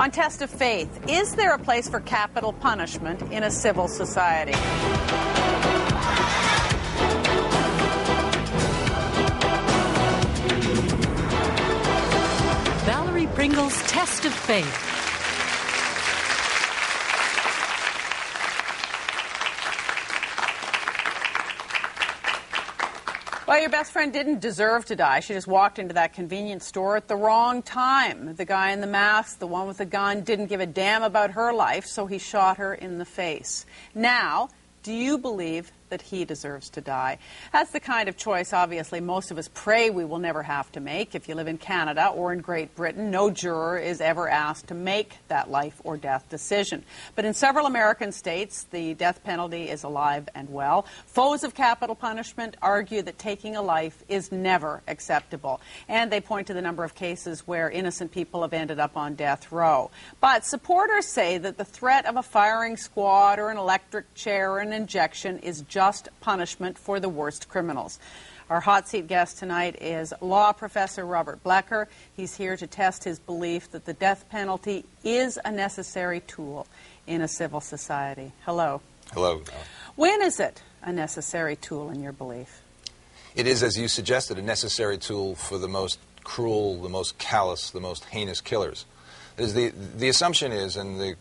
On Test of Faith, is there a place for capital punishment in a civil society? Valerie Pringle's Test of Faith. Well, your best friend didn't deserve to die. She just walked into that convenience store at the wrong time. The guy in the mask, the one with the gun, didn't give a damn about her life, so he shot her in the face. Now, do you believe that he deserves to die? That's the kind of choice, obviously, most of us pray we will never have to make. If you live in Canada or in Great Britain, no juror is ever asked to make that life or death decision. But in several American states, the death penalty is alive and well. Foes of capital punishment argue that taking a life is never acceptable. And they point to the number of cases where innocent people have ended up on death row. But supporters say that the threat of a firing squad or an electric chair or an injection is just punishment for the worst criminals. Our hot seat guest tonight is law professor Robert Blecker. He's here to test his belief that the death penalty is a necessary tool in a civil society. Hello. Hello. When is it a necessary tool in your belief? It is, as you suggested, a necessary tool for the most cruel, the most callous, the most heinous killers. The assumption is, and the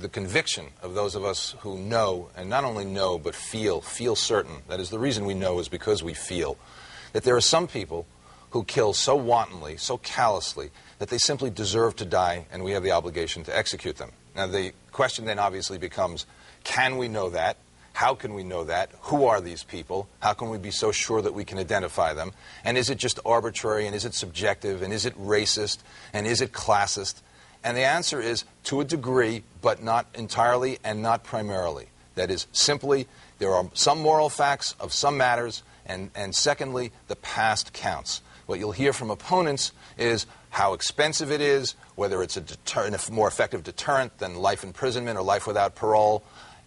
conviction of those of us who know, and not only know, but feel certain, that is, the reason we know is because we feel, that there are some people who kill so wantonly, so callously, that they simply deserve to die, and we have the obligation to execute them. Now, the question then obviously becomes, can we know that? How can we know that? Who are these people? How can we be so sure that we can identify them? And is it just arbitrary, and is it subjective, and is it racist, and is it classist? And the answer is, to a degree, but not entirely and not primarily. That is, simply, there are some moral facts of some matters, and secondly, the past counts. What you'll hear from opponents is how expensive it is, whether it's a more effective deterrent than life imprisonment or life without parole,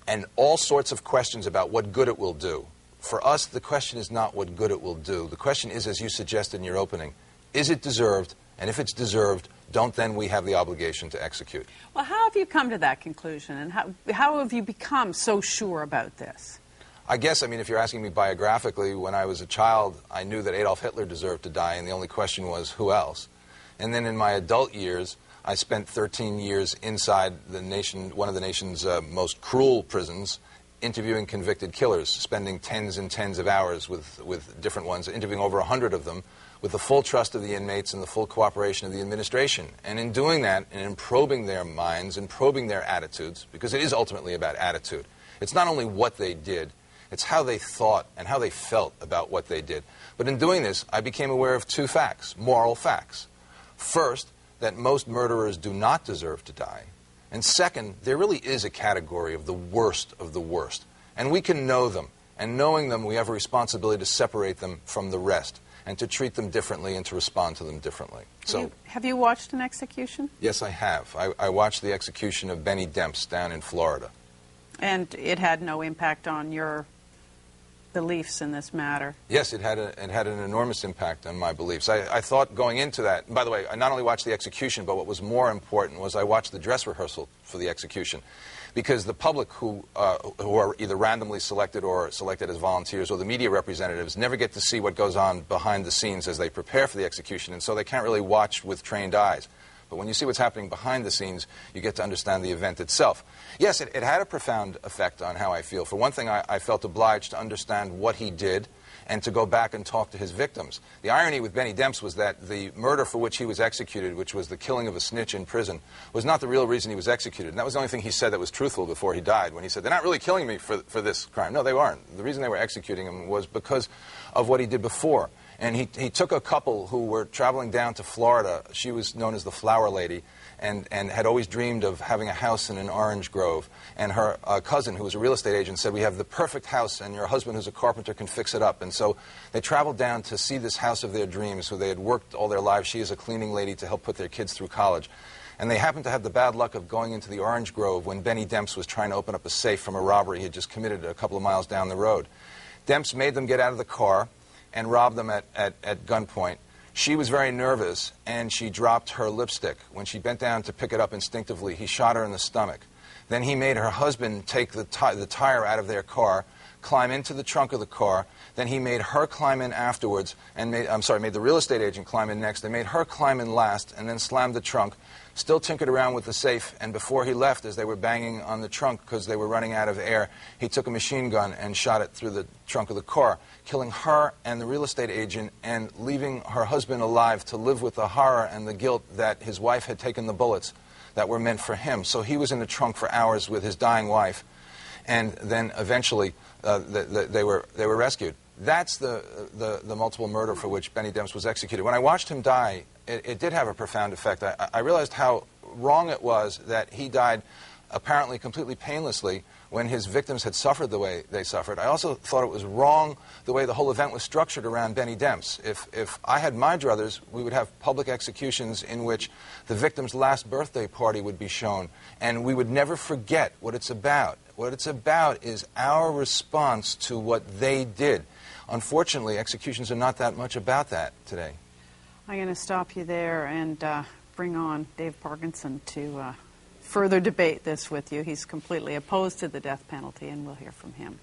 and all sorts of questions about what good it will do. For us, the question is not what good it will do. The question is, as you suggested in your opening, is it deserved? And if it's deserved, don't then we have the obligation to execute? Well, how have you come to that conclusion, and how have you become so sure about this? I guess, if you're asking me biographically, when I was a child, I knew that Adolf Hitler deserved to die, and the only question was, who else? And then in my adult years, I spent 13 years inside one of the nation's most cruel prisons, interviewing convicted killers, spending tens and tens of hours with different ones, interviewing over 100 of them, with the full trust of the inmates and the full cooperation of the administration. And in doing that, and in probing their minds and probing their attitudes, because it is ultimately about attitude, it's not only what they did, it's how they thought and how they felt about what they did. But in doing this, I became aware of two facts, moral facts. First, that most murderers do not deserve to die. And second, there really is a category of the worst of the worst. And we can know them. And knowing them, we have a responsibility to separate them from the rest, and to treat them differently and to respond to them differently. Have you watched an execution? Yes, I have. I watched the execution of Benny Demps down in Florida. And it had no impact on your beliefs in this matter? Yes, it had an enormous impact on my beliefs. I thought going into that, and by the way, I not only watched the execution, but what was more important was I watched the dress rehearsal for the execution. Because the public who are either randomly selected or selected as volunteers, or the media representatives, never get to see what goes on behind the scenes as they prepare for the execution, and so they can't really watch with trained eyes. But when you see what's happening behind the scenes, you get to understand the event itself. Yes, it had a profound effect on how I feel. For one thing, I felt obliged to understand what he did and to go back and talk to his victims. The irony with Benny Demps was that the murder for which he was executed, which was the killing of a snitch in prison, was not the real reason he was executed. And that was the only thing he said that was truthful before he died, when he said, they're not really killing me for this crime. No, they weren't. The reason they were executing him was because of what he did before. And he took a couple who were traveling down to Florida. She was known as the Flower Lady, and had always dreamed of having a house in an orange grove. And her cousin, who was a real estate agent, said, we have the perfect house, and your husband, who's a carpenter, can fix it up. And so they traveled down to see this house of their dreams, who they had worked all their lives. She is a cleaning lady to help put their kids through college. And they happened to have the bad luck of going into the orange grove when Benny Demps was trying to open up a safe from a robbery he had just committed a couple of miles down the road. Demps made them get out of the car and robbed them at gunpoint, She was very nervous, and she dropped her lipstick. When she bent down to pick it up instinctively, he shot her in the stomach. Then he made her husband take the tire out of their car, climb into the trunk of the car. Then he made her climb in afterwards, and made the real estate agent climb in next. They made her climb in last, and then slammed the trunk, still tinkered around with the safe, and before he left, as they were banging on the trunk because they were running out of air, he took a machine gun and shot it through the trunk of the car, killing her and the real estate agent and leaving her husband alive to live with the horror and the guilt that his wife had taken the bullets that were meant for him. So he was in the trunk for hours with his dying wife, and then eventually they were rescued. That's the multiple murder for which Benny Demps was executed. When I watched him die, it did have a profound effect. I realized how wrong it was that he died apparently completely painlessly when his victims had suffered the way they suffered. I also thought it was wrong the way the whole event was structured around Benny Demps. If I had my druthers, we would have public executions in which the victim's last birthday party would be shown, and we would never forget what it's about. What it's about is our response to what they did. Unfortunately, executions are not that much about that today. I'm going to stop you there and bring on Dave Parkinson to further debate this with you. He's completely opposed to the death penalty, and we'll hear from him.